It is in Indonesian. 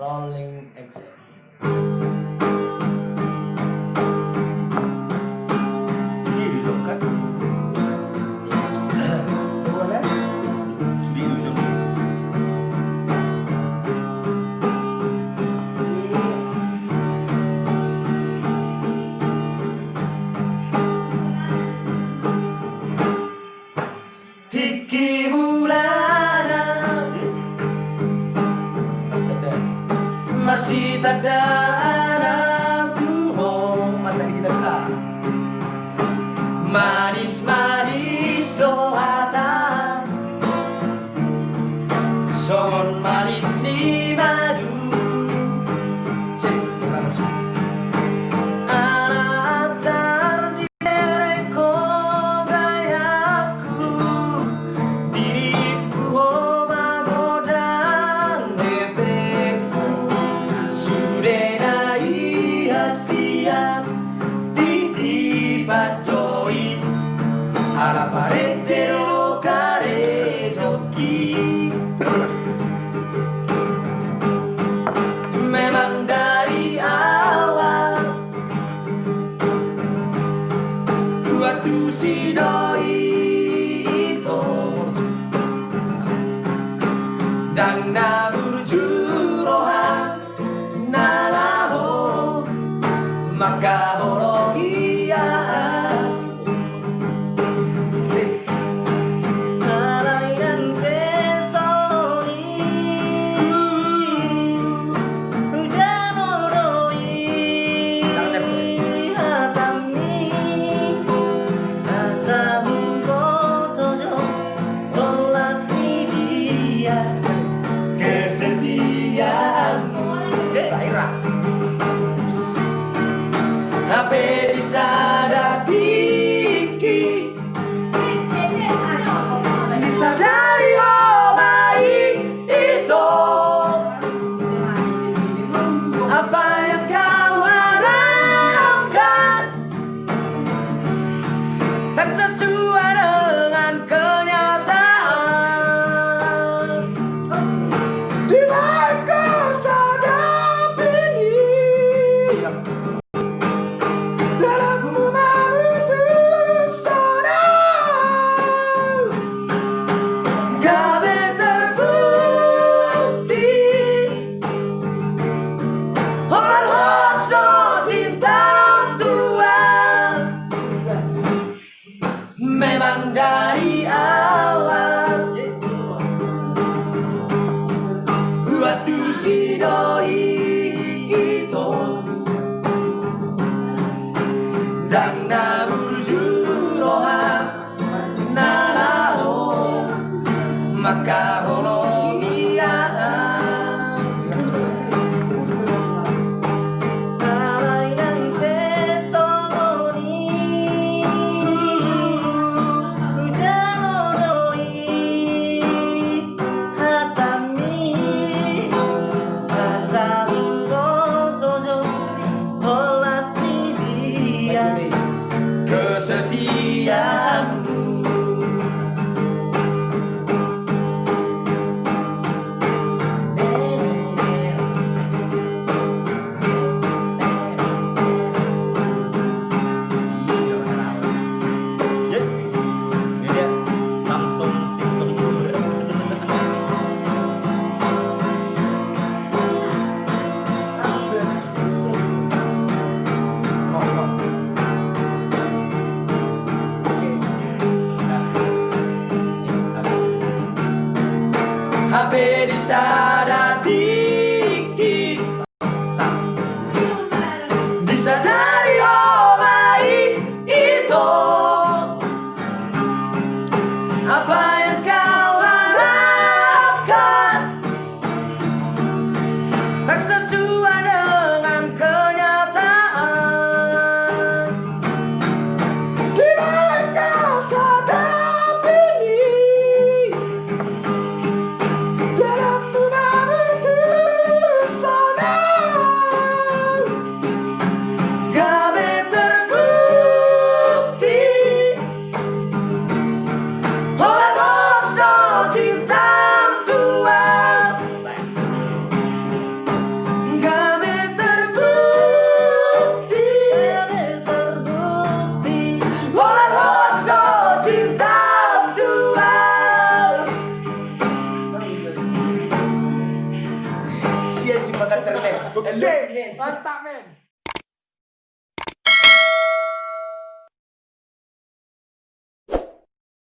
Rolling action. Ini bisa kan? Boleh? Sudah bisa. Tiki Mulana masih tak ada anak Tuhan. Mata kita buka. Manis-manis doatan, son manis di madu. Anak terdiri gayaku, diriku magodan bebekku. Sudah siap titipan doi, harapare deo kare joki. Memang dari awal waktu si doi itu dan nabur jurohan nalaho maka horong iya alainan besoni hujan oroi hatami asa bukotojo olati dia kesetiaanmu. Daerah HP disadari, disadari oh baik itu apa yang kau harapkan, tak sesuai dengan kenyataan. Di balik kesadap ini dalam membantu seorang, gabe terbukti hoax no cinta Tuhan. Memang dari awal waktu si doi itu dan nabur jurohan nalaho maka horong iya alainan besoni hujan oroi hatami asa bukotojo olati dia kesetiaanmu. Ini dia Samsung HP disadari, disadari oh baik itu apa yang kau harapkan, tak sesuai dengan kenyataan. Di balik kesadap ini dalam membantu seorang, gabe terbukti hoax no cinta Tuhan. Oke, mantap men.